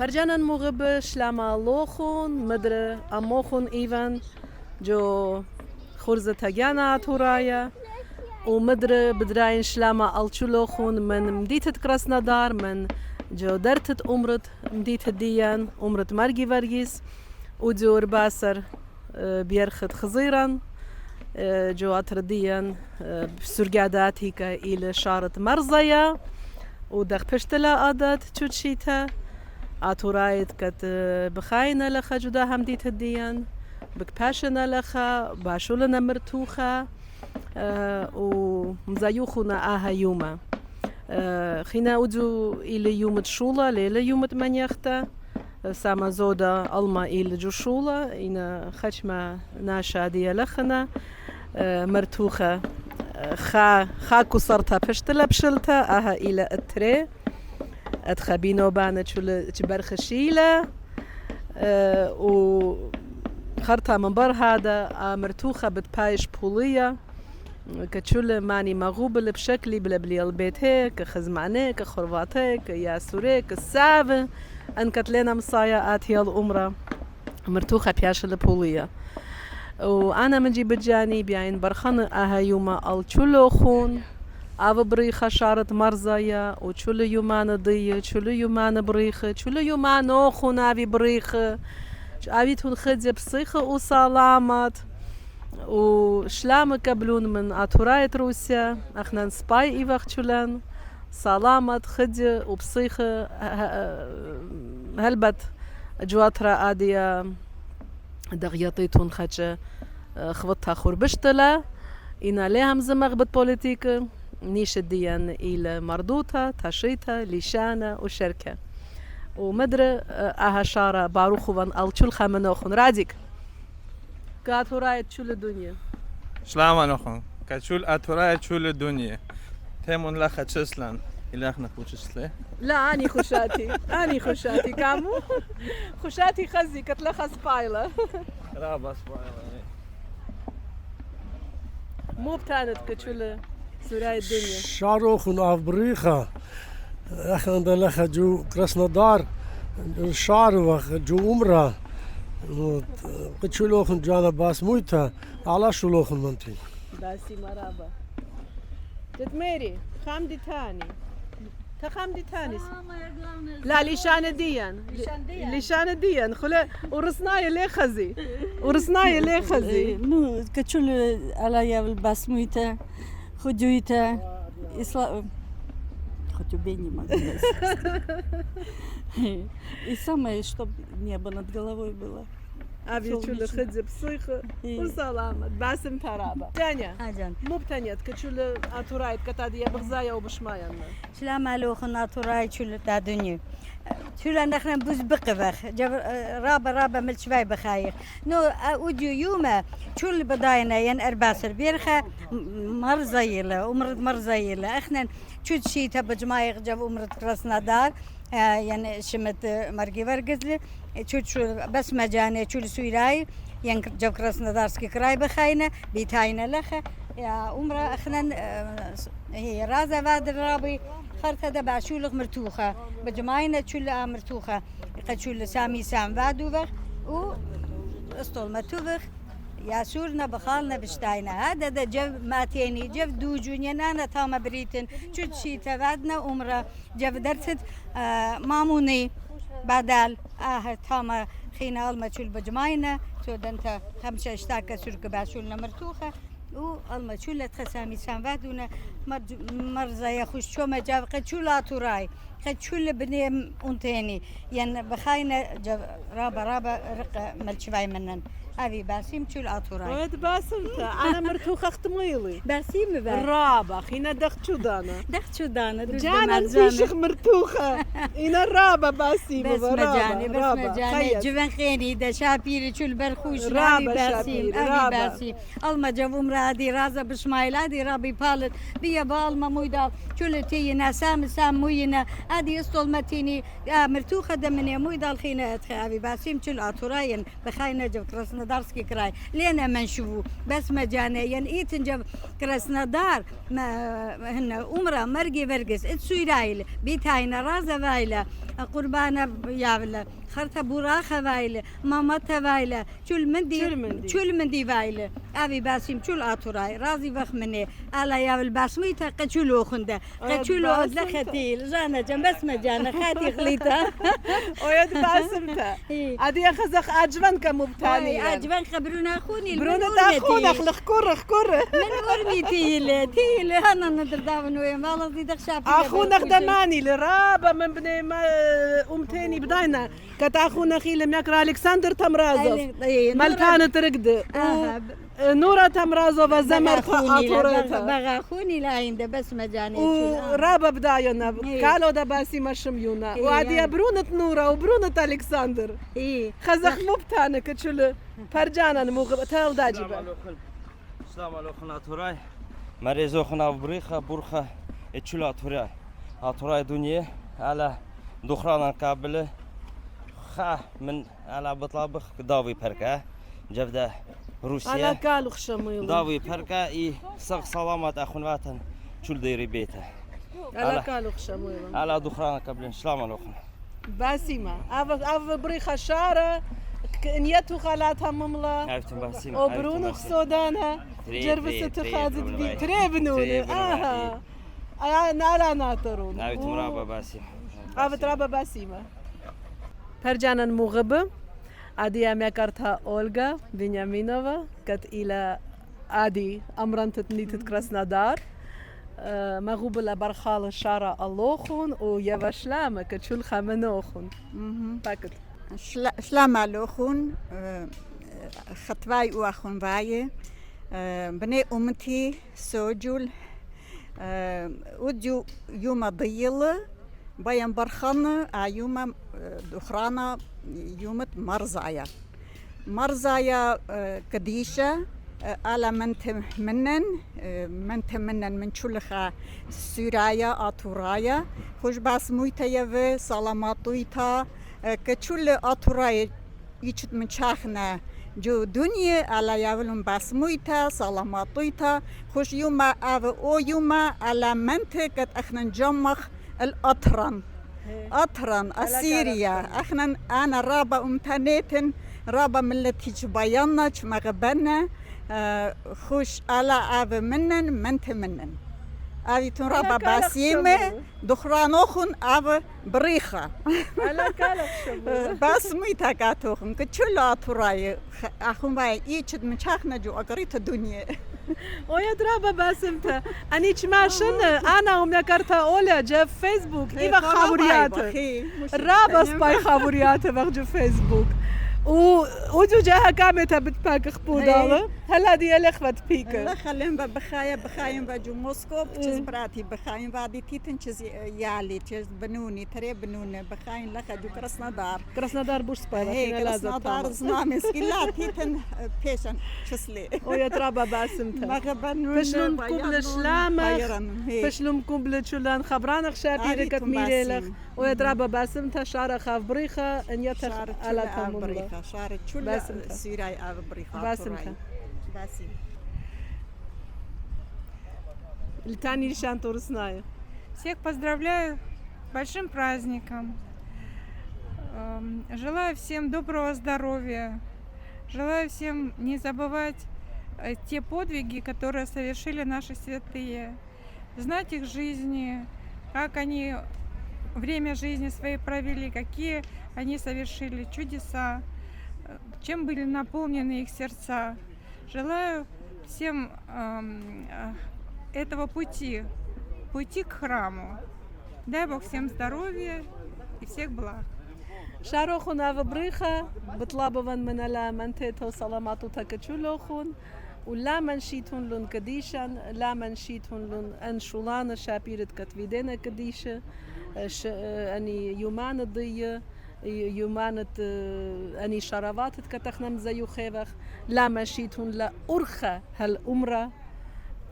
فرجانا مغب شلما لوخون مدر اموخون ايفان جو خرزة تاجانا تورايا ومدر بدراين شلما الچلوخون من مديتة كراسنادار من جو درتت امرت مديتة ديان امرت مرجي ورجيس ودور باسر بيرخت خزيرا جو اترديان بسرقادات هيكا الى شارة مرزيا ودخ بشتلا ادت تشوتشيتا اتورايت كت بخاينة لخا جدا همدي تديان بكباشنا لخا باشولنا مرتوخا ومزايوخنا اها يوما خينا ودو الى يوم تشولا ليلة يوم منيختا ساما زودا الما الى جوشولا انا خشما ناشا دي لخنا مرتوخة خا كسرتها بشتلا بشلتا اها الى التري اتخبينو بانا تبرخ شيلة و خرطة من بر هذا مرتوخة بتبايش بولية كتشول ماني مغوبل بشكلي بلا بلي البيت هيك خزمعناه كخرفاتاه كياسوري كالسابة انكت لنا مصايا اتيا الامرة مرتوخة بياش البولية وانا منجي بجاني بيان برخان اها يوما الچلوخون او بريخة شارت مرزايا وچلو يومان ضية چلو يومان بريخة چلو يومان اوخون اوي بريخة اوي تون خدي بصيخة وسلامات وشلام قبلون من اتوراية روسيا اخنا نسباي ايوخ چولان سلامات خدي وبصيخة هلبت جواترا اديا دغيطيتون خدش خبطها خوربشتلا إنا لهم زمغ بالبوليتيك نيش الديان إلى مردوتا تاشيتا ليشانا وشركة ومدر أها شارة باروخوان الچول خامنوخون راديك كاتورايت چول الدنيا شلام نوخون كاتشول أتورايت چول الدنيا تيمون لخا تشسلان إلا اخنا خوشسله لا أني خشاتي كامو خشاتي خزي كتلخا سبايلة رابا سبايلة مو بتانت كتشول سوراي الدنيا شاروخون افبريخا اخنا لخا جو كراسنودار شاروخ جو عمره قتشولوخن جانا باس مويتا على شولوخن منتي باسي مرابا تتميري خامدي تاني تخامدي تاني لا ليشان ديان خلا ورسناي ليه خزي نو كتشول على يا الباس مويتا خدويتا إسلا خدو بيني ما и самое, чтобы небо над головой было. أبي خدز بصيخة وسلامة باسم ترابة تانية مو بتانية كتشول أتورايت كتادية بغزايا وبشمايا شلام علوخ ناتوراي شول تادنيو شول نحن بوز بقفخ جب رابا ملشوي بخايخ نو أوديو يوما شول بداينا ين أرباسر بيرخة مرزيلة ومرض مرزيلة إحنا شود شيء بجمايخ جب ومرض كراسنادار يعني شمت مرجي ورجزلي شو بس مجاني شو السويراي ين جب كراسنادارسكي كراي بخاينة بيتاينا لخه يا عمره اخنا هي رازا بعد الرابي خرطة دبع شو لغ مرتوخة بجماينا شو لغ مرتوخة قد شو سامي سام بعد وبخ و اسطول متوبخ يا سورنا بخالنا بشتاينا هذا ده جف ماتيني جف دوجوني نانا تاما بريتن شو شي تبعدنا عمره جف درست ماموني بدل تاما خينا الما شو بجماينا شو دنتا خمسة اشتاك سرق باشولنا مرتوخة و الما شو لتخسامي سامبادونا مرزا يخش شو ما جاب قد شو لا تراي قد شو لبني أنتيني يعني بخاينا رابا رق ملشفاي منن أبي باسم شو الأطوراي ويد باسمتا أنا مرتوخة اختميلي باسم بقى رابا خينا دخت شو دانا جانا نزيشخ مرتوخة إنا رابا باسم بس مجاني جبن خيني دا شابيري شو البرخوش رابي باسم أبي باسم الما جابوا مرادي رازا بشمايل هادي رابي بالت بيا بالما مويدا شو لتينا سام موينا هذه استولمتيني مرتوخة دمني مو يدال خينا أبي باسيم تشل أطراين بخاينا جب كراسنودارسكي كراي لينا ما نشوفه بس مجانيا إيتن جب كراسنودار ما هن أمرا مرقي برقس اتسوي رايل بيتاينا رازا وايلة قربانة ياولا خرطة براخة وايلة مامتا وايلة شل مندي وايلة أبي باسيم شل أطراي رازي وخ مني على ياول باسميتا قتشلو خنده قتشلو لختيل جانا جنب بس مجانا خاتي خليتا ويد باسمتا عادي خزخ عجبان كمبتاني عجبان خبرونا أخوني برونا تاخونا خلق كره من أرمي تيل أنا ندر داون ويا ما لازم دخشاف أخونا خدماني لرابة من بني ما أمتاني بداينا كت أخونا خيل ميكرا ألكسندر تمرازوف ملكانة رقدة نورة تمرازوف زمر أطورتها بغا خوني لا عنده بس مجاني ورابة بداينا قالوا ده باسي مشميونا وعادي برونة نورة وبرونة ألكسندر خزخ مبتانة كتشل فرجانا مغب تال داجبة السلام عليكم أطوراي مريزو خنا بريخة برخة اتشل أطوراي دنيا على دخرانا قابلة خا من على بطلابخ داوي بركة جبده روسيا أنا قالوا خشميل داوي بركة إيه سق سلامات أخون واتن شو ديري بيته أنا قالوا خشميل على دخرانا قبل السلام عليكم باسمة أف بريخة شارة نيتو خالاتها مملا عرفتم باسمة وبرونو خسودانا جربسة تخازت بي تريبنوني نالا ناترون عرفتم رابا باسمة عرفت رابا باسمة فرجانا مغبة عادي ميكارتها أولغا بنيامينوفا كت إلى عادي أمرنت نيتت كراسنودار مغوبة لبرخال الشارع اللوخون ويواشلامة كتشول خامنوخون باكت شلام علوخون خطواي واخون واي بني أمتي سوجول وديو يوم ضيل بيان برخان يوم دخرانا يوم مرزايا قديشة على منن من شلخة سورايا أطورايا خوش باس مويتا سلاماتويتا كشل أطوراي يشت من شاخنا جو دنيا على يولم باس مويتا سلاماتويتا خوش يوم أو يوم على منطقة احنا نجمخ الأطرن أسيريا احنا أنا رابا أمتنيتن رابا ملتي بيانا مغبنا خوش على أب منن أبي تون رابا باسيمة دخرانوخن أب بريخة على كالك شبه باس ميتا كاتوخن كتشلا أطراي أخون باي إيشد من شاخنا جو أقريت الدنيا ويا درابة باسمتا أني تشماشن أنا وميكارتا أولى جا فيسبوك إيبا خابورياته رابا سباي خابورياته بخجو فيسبوك ودو جاها كامتا بتباك خبودالة هلا دي الأخوة بيكا لا خلين بخاين بجو موسكو بتشز براتي بخاين بعدي تيتن تشز يالي تشز بنوني تري بنوني بخاين لخا جو كراسنودار بوش سباي هي كراسنودار زنامس إلا تيتن بيشن تشسلي ويا ترابا باسمتا فشلون قبل شلامخ فشلون قبل شلون خبرانخ شابيري كتميليلخ ويا ترابا باسمتا شارع خاف بريخة ان يتخ على تامل شارع شل سيراي أب بريخة باسمتا Льтани Лишан Турсная. Всех поздравляю с большим праздником. Желаю всем доброго здоровья. Желаю всем не забывать те подвиги, которые совершили наши святые. Знать их жизни, как они время жизни своей провели, какие они совершили чудеса, чем были наполнены их сердца. Желаю всем этого пути к храму. Дай Бог всем здоровья и всех благ. شاروخنا وبريخة بطلبوا من لا منتهى سلامات وتكتشلوخون ولا منشيتون لون كديشان لا منشيتون لون أنشولان شابيرة كتفيدنا كديشة أني يومان الضية يومانة أني شرابات كتخنم زيو خيبخ لا منشيتون لا أرخة هالأمرة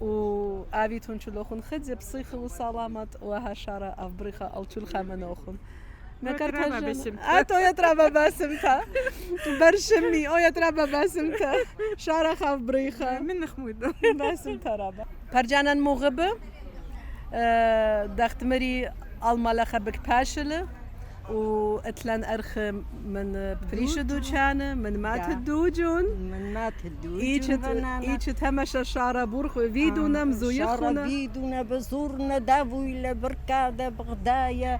وآبيتون شلوخن خدز بصيخ وسلامت وها شارع أفبريخا ألتشل خامنوخن يترابى باسمتا. أتو يترابى باسمتا برشمي أو يترابى باسمتا شارع أفبريخا من خمود باسمتا رابا برجانا مغبة دخت مري الملخة بك باشلة واتلان أرخ من بريش دوجان من مات الدوجون من مات الدوج إيشت همشا شارع بورخ فيدونا مزويخونا فيدونا بزورنا دافو إلى بركادة بغدايا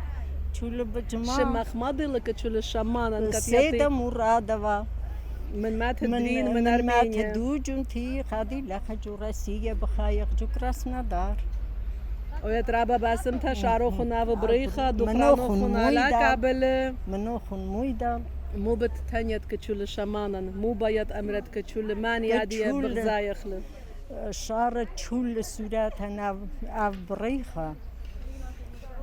شو بجماعة شمخ ماضي لك شو الشمانا سيدة مرادوة من مات الدين من مات أرمينيا الدوج انتي خادي لها جوراسية بخايق جو كراسنودار ويترابى باسمتها شاروخنا وبريخة منوخن دخرانوخنا لا مويدا. كابل منوخن مويدا مو بتتنيت كتشول شمانا مو بيت أمرت كتشول ماني عادية كتشول. بغزايخل شارة شول سوراتها в بريخة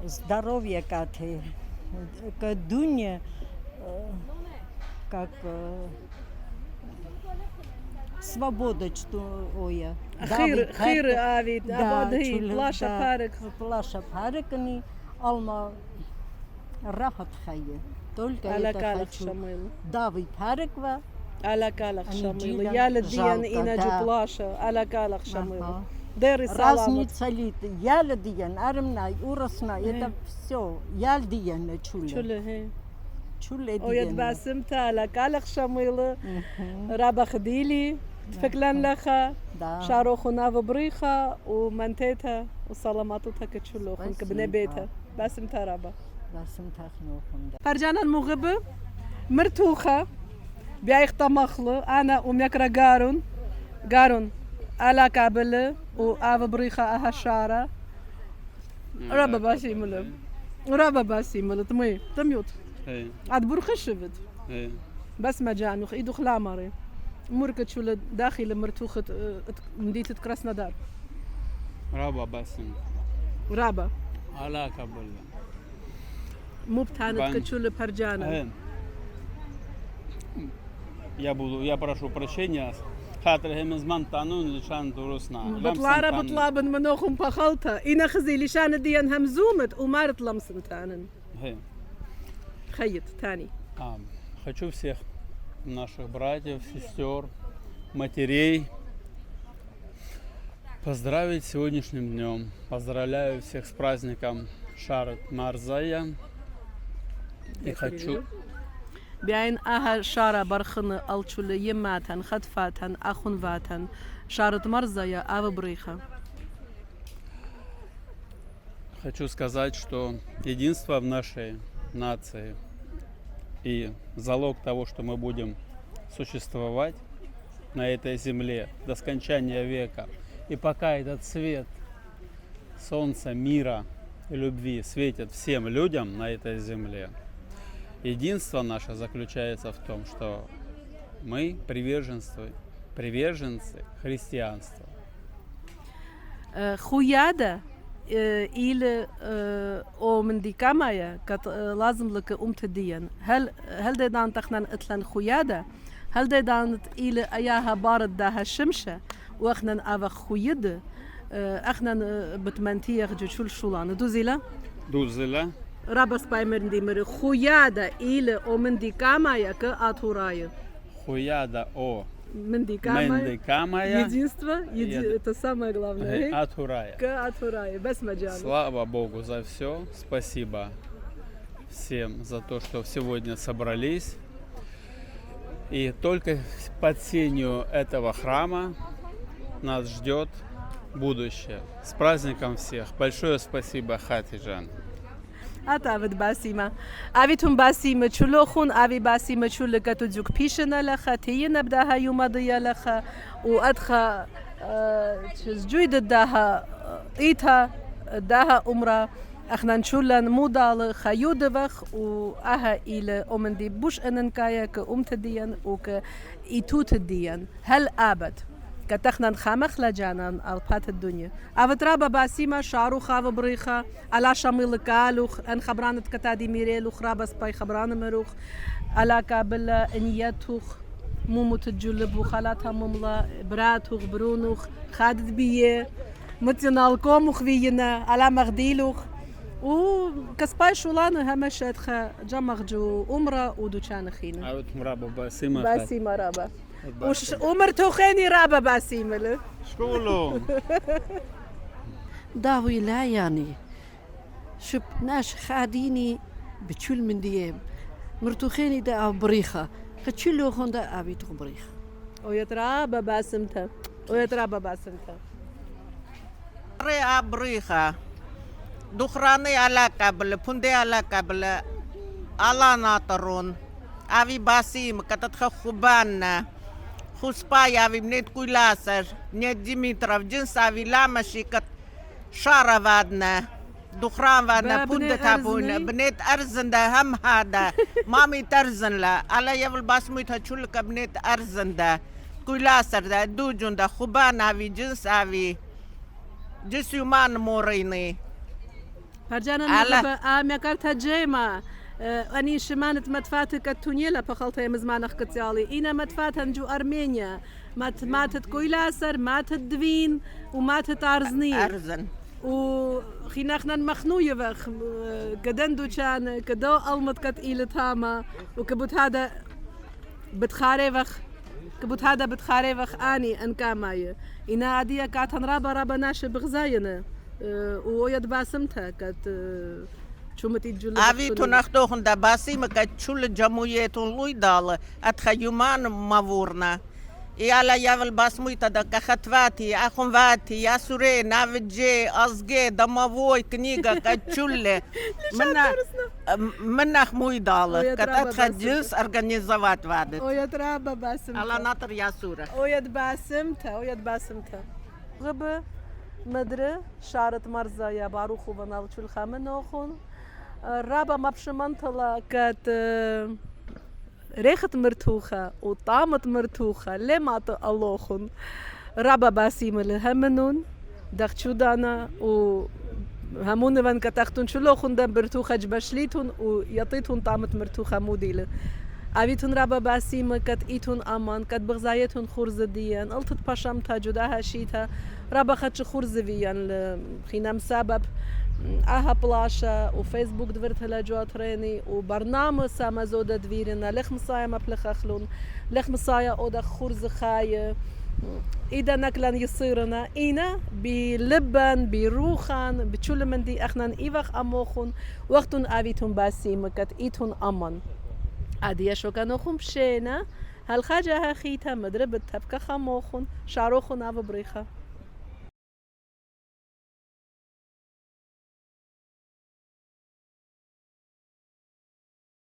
здоровье кате к дуне как свобода что оя خير آبي أبادهي بلاشا بارك плаша паркни алма راحت خيه только على это كالخ хочу شميل дави парква على كالخ أنا شميل جيلا يا لديان жалко, إنا да. جبلاشا على كالخ شميل Ага. ديري سلامت разница лит ялдиен армна урасна это все ялдиен чуле شله هي чуле ويت باسمتها على كالخ شميل رابا خديلي تفكلن لخا да شاروخنا وبريخة ومنتيتها وسلاماتها كتشلوخن كبني بيتها باسمتها رابا باسم تخنوخن فرجانا المغبة مرتوخة بيايخ طمخلة أنا وميكرا قارون على كابلة وآف بريخة أها شارة رابا باسي ملم رابا باسي ملم تميوت ايه عاد برخ الشفت ايه بس ما جانوخ إيدو خلامري مركت شو داخل مرتوخة مديت كراسنا دار رابا باسم رابا على كابل مو بتانت Бан. كتشول برجانا я прошу прощения. خاطر همزمان تانون لشان درسنا. بطلارة بطلابن منوخم بخلطة إنا خزي لشان ديان همزومت ومارت لمسن تانن خيط تاني Хочу всех наших братьев, сестер, матерей поздравить с сегодняшним днем. Поздравляю всех с праздником Шарат Марзая. И хочу بيان أها شارة برخن ألشول يماتن خطفاتن أخون فاتن شارة مرزايا أو بريخة Хочу сказать, что единство в нашей нации и залог того, что мы будем существовать на этой земле до скончания века. И пока этот свет солнца, мира и любви светит всем людям на этой земле, единство наше заключается в том, что мы приверженцы христианства. خويادة إلى أو من دي كمايا كت لازم لك تدين هل ده دان تخنن إتلن خويادة هل ده دان إلى أياها بارد ده الشمشة وأخنن أبا خويدة أخنن بتمنتيخ جشول شولان دوزيلا Дузела, رابس بايمرن دي مري خويادة إلى أو من دي كمايا كأطورايا хуяда о من دي كمايا мендекамая, единство это самое главное атурая. كأطورايا بس مجال Слава Богу за все. Спасибо всем за то, что сегодня собрались. И только под сенью этого храма нас ждет будущее. С праздником всех. Большое спасибо, Хатижан. أتعبت باسيمة أبيتم باسيمة شلوخون أبي باسيمة شل كتوجك بيشنا لخا تينا بداها يوم ضيا لخا وأدخا جويد داها إيتها داها أمرا أخنا نشولن مودال خيود وخ وأها إلى أمن دي بوش أنن كايا كأمتديان وكإيتوتديان هل أبد كتخنا خامخ لجانان البات الدنيا أفترابا باسيما شارو خاف بريخا على شامل كالوخ أن خبرانت كتادي ميريلوخ رابس باي خبران مروخ على كابل إنياتوخ مومو تجلب وخالاتها مملا براتوخ برونوخ خادت بيه متنالكم وخوينا على مغديلوخ وكسباي شولانا همشت خا جمغجو أمرا ودوشان خينا А вот мраба басима. باسيمة رابا وش ومرتوخيني رابا باسيمة Школу. داوي لا يعني شب ناش خاديني بتشول من ديام مرتوخيني دا بريخة قتشلو هون دا أبي بريخة ويترابا باسمتها ويترابا باسمتها ري أبريخة دخراني على قبل بندي على قبل على ناطرون أبي باسيم كتتخ خبانا خسباي أبي بنت كولاسر نت ديمترов جنس أبي لامشي كت شاروادنا دخران وادنا بند كابون بنت أرزن ده هم هذا مامي ترزن لا على يفل باسمي تشول كبنت أرزن ده كولاسر ده دوجون ده خبانا أبي جنس أبي جسيمان موريني هرجانا نغبا آمي كارتها جيما أني شمانت مدفاتك التونيلا بخلطة مزمانخ كتيالي إنا مدفاتها نجو أرمينيا ماتت كويلاسر ماتت دوين وماتت أرزني أرزن وخيناخنا مخنوية بخ كدندو كان كدو ألمت كت إيلت هاما وكبوت هذا بتخاري بخ كبوت هذا بتخاري بخ آني أنكاماية إنا عادية كاتن رابا ناشي بغزاينة ويد باسمتها كات شومتي جل أبي تناخدوهن دا باسيم كتشول جمويتون لويدال أتخيومان مافورنا يالا ياول باسموي تدا كختواتي أخواتي يا سوري نافجي أزجي دموي كنيجا كتشول منخ مويدال كتتخجلس أرجانيزوات وادت ويد رابا باسمتها على ناطر يا سورة ويد باسمتها غبة مدري شارت مرزا يا باروخو بنالتشو الخامنوخون رابا مبشمنتلا كات ريخت مرتوخة وطامت مرتوخة لما تألوخون رابا باسيم الهمنون دختشو دانا و همون وان كتاختون شلوخون دم برتوخة جبشليتون ويطيتون طامت مرتوخة موديلة أبيتون رابا باسيم كت إيتون أمان كت بغزايتون خورزديان قلتت باشمتها جداها شيتها رابا خدش خورزفيان خينام سبب أها بلاشا وفيسبوك دورتها لجوات ريني وبرنامج ساما زودة دويرنا لخ مصايا مبلخ أخلون لخ مصايا أودا خورز خاية إذا نكلان يصيرنا إنا بلبن بروخان بتشول من دي أخنان إيوخ أموخون وقتون أبيتون باسيم كت إيتون أمان عادية شو كانوخم بشينا هالخاجة هاخيتها مدرب التبكة خموخون شاروخون أبو بريخة